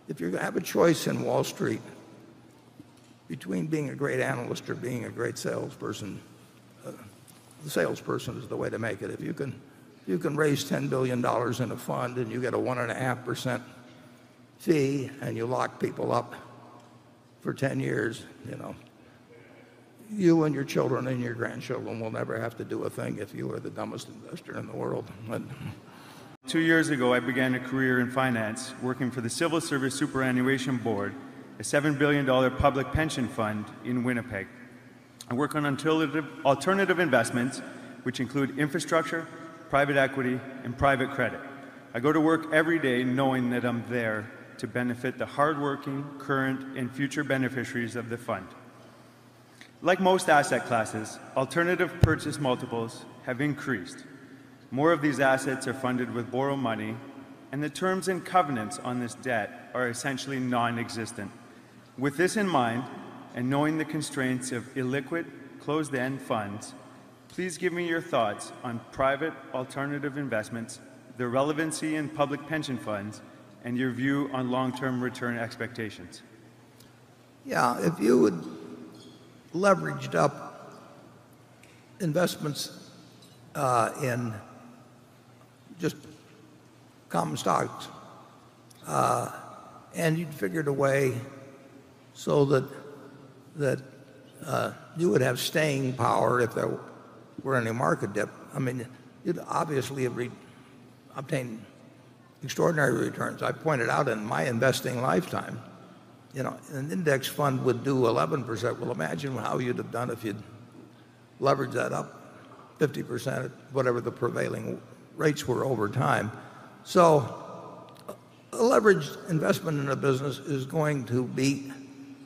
if you have a choice in Wall Street between being a great analyst or being a great salesperson, the salesperson is the way to make it. If you can raise $10 billion in a fund and you get a 1.5% fee and you lock people up for 10 years, you and your children and your grandchildren will never have to do a thing if you are the dumbest investor in the world. 2 years ago, I began a career in finance, working for the Civil Service Superannuation Board, a $7 billion public pension fund in Winnipeg. I work on alternative investments, which include infrastructure, private equity, and private credit. I go to work every day knowing that I'm there to benefit the hardworking, current, and future beneficiaries of the fund. Like most asset classes, alternative purchase multiples have increased. More of these assets are funded with borrowed money, and the terms and covenants on this debt are essentially non-existent. With this in mind, and knowing the constraints of illiquid, closed-end funds, please give me your thoughts on private alternative investments, their relevancy in public pension funds, and your view on long-term return expectations. Yeah, if you had leveraged up investments in just common stocks, and you'd figured a way so that you would have staying power if there were any market dip. I mean, you'd obviously have obtained extraordinary returns. I pointed out in my investing lifetime, an index fund would do 11%. Well, imagine how you'd have done if you'd leveraged that up 50%, whatever the prevailing rates were over time. So a leveraged investment in a business is going to beat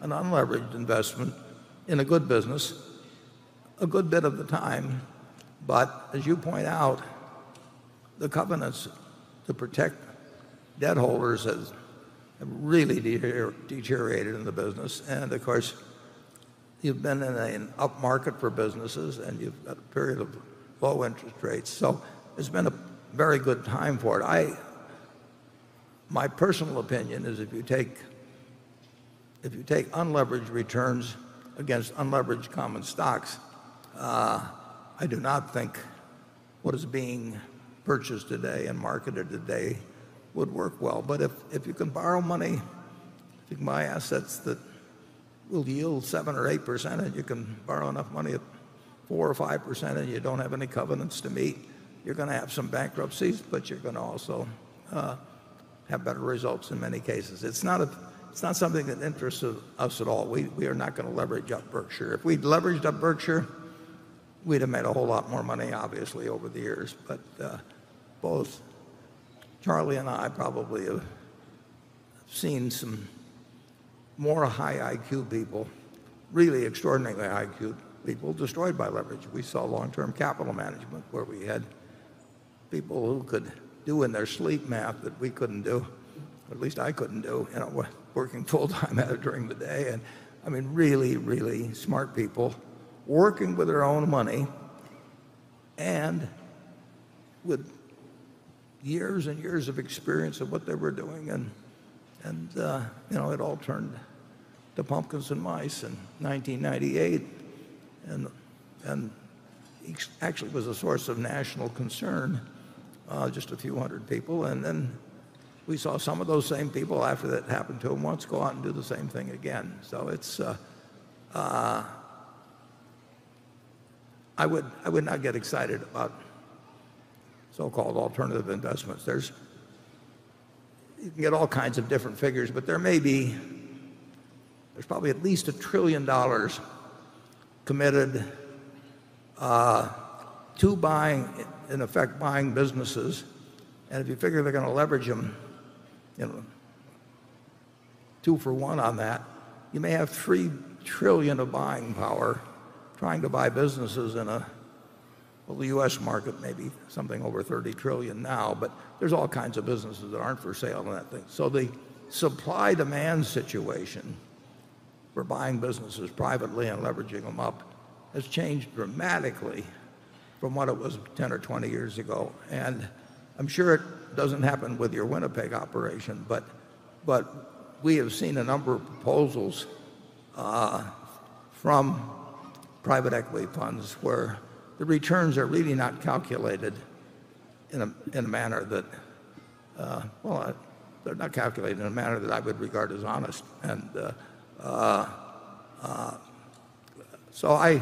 an unleveraged investment in a good business a good bit of the time. But as you point out, the covenants to protect debt holders have really deteriorated in the business. And of course, you've been in an up market for businesses, and you've got a period of low interest rates. So it's been a very good time for it. My personal opinion is if you take unleveraged returns against unleveraged common stocks, I do not think what is being purchased today and marketed today would work well. But if you can borrow money, if you can buy assets that will yield 7 or 8%, and you can borrow enough money at 4 or 5%, and you don't have any covenants to meet, you're going to have some bankruptcies, but you're going to also have better results in many cases. It's not something that interests us at all. We are not going to leverage up Berkshire. If we'd leveraged up Berkshire, we'd have made a whole lot more money, obviously, over the years. But both Charlie and I probably have seen some more high IQ people, really extraordinarily high IQ people, destroyed by leverage. We saw long-term capital management where we had people who could do in their sleep math that we couldn't do, or at least I couldn't do, working full-time at it during the day. And I mean, really, really smart people working with their own money and with years and years of experience of what they were doing. And it all turned to pumpkins and mice in 1998. And actually was a source of national concern, just a few hundred people. And then we saw some of those same people, after that happened to them once, go out and do the same thing again. So it's I would not get excited about so-called alternative investments. You can get all kinds of different figures, but there's probably at least $1 trillion committed to buying, in effect, buying businesses. And if you figure they're going to leverage them, 2 for 1 on that, you may have $3 trillion of buying power trying to buy businesses in the U.S. market may be something over 30 trillion now, but there's all kinds of businesses that aren't for sale in that thing. So the supply-demand situation for buying businesses privately and leveraging them up has changed dramatically from what it was 10 or 20 years ago. And I'm sure it doesn't happen with your Winnipeg operation, but we have seen a number of proposals from private equity funds where the returns are really not calculated in a manner that, they're not calculated in a manner that I would regard as honest. And so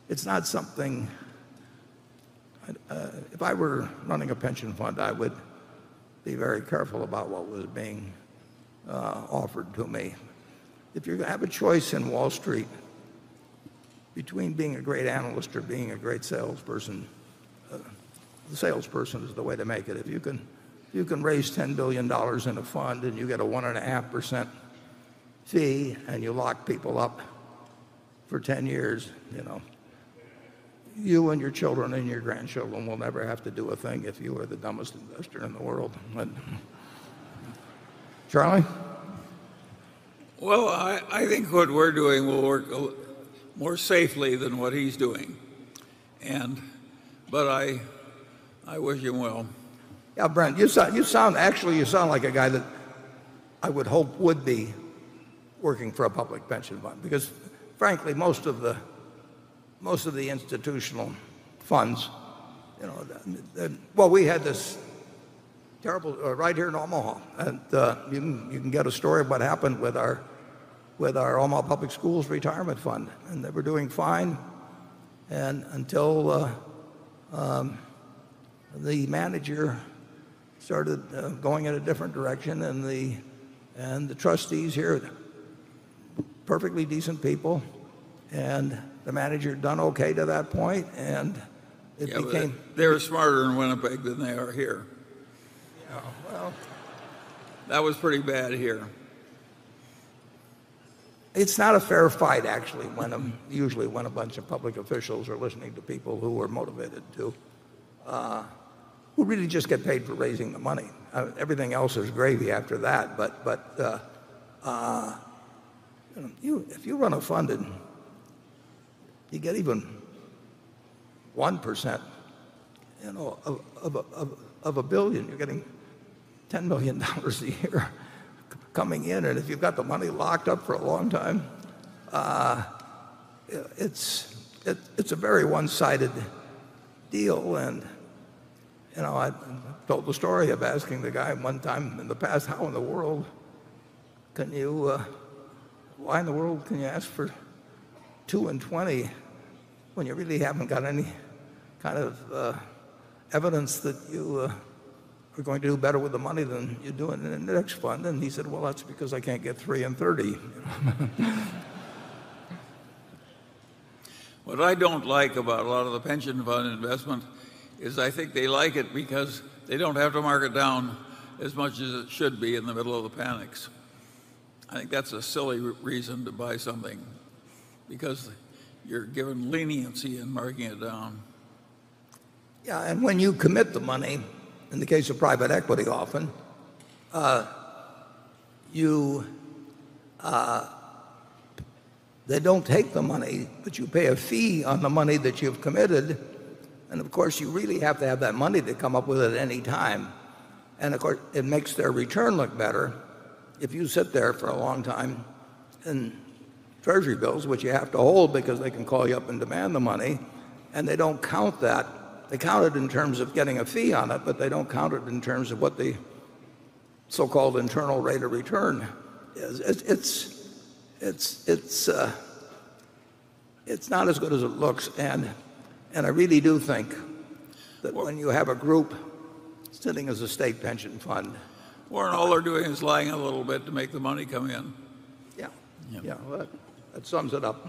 it's not something. If I were running a pension fund, I would be very careful about what was being offered to me. If you have a choice in Wall Street between being a great analyst or being a great salesperson, the salesperson is the way to make it. If you can raise $10 billion in a fund and you get a 1.5% fee and you lock people up for 10 years, you and your children and your grandchildren will never have to do a thing if you are the dumbest investor in the world. Charlie? Well, I think what we're doing will work more safely than what he's doing. But I wish him well. Yeah, Brent, you sound like a guy that I would hope would be working for a public pension fund, because frankly, most of the institutional funds, we had this terrible right here in Omaha, and you can get a story of what happened with our Omaha Public Schools retirement fund, and they were doing fine, and until the manager started going in a different direction, and the trustees here, perfectly decent people, and the manager done okay to that point, and it became. They were smarter in Winnipeg than they are here. Yeah, well, that was pretty bad here. It's not a fair fight, actually, usually when a bunch of public officials are listening to people who are motivated to, who really just get paid for raising the money. Everything else is gravy after that. But if you run a fund and you get even 1%, of $1 billion, you're getting $10 million a year coming in, and if you've got the money locked up for a long time, it's a very one-sided deal. And I told the story of asking the guy one time in the past, why in the world can you ask for 2 and 20 when you really haven't got any kind of evidence that you are going to do better with the money than you do in an index fund? And he said, well, that's because I can't get 3 and 30. What I don't like about a lot of the pension fund investment is I think they like it because they don't have to mark it down as much as it should be in the middle of the panics. I think that's a silly reason to buy something, because you're given leniency in marking it down. Yeah, and when you commit the money, in the case of private equity often, they don't take the money, but you pay a fee on the money that you've committed. And of course, you really have to have that money to come up with it at any time. And of course, it makes their return look better if you sit there for a long time in treasury bills, which you have to hold because they can call you up and demand the money, and they don't count that. They count it in terms of getting a fee on it, but they don't count it in terms of what the so-called internal rate of return is. It's not as good as it looks, and I really do think that when you have a group sitting as a state pension fund, Warren, all they're doing is lying a little bit to make the money come in. Yeah, well, that sums it up.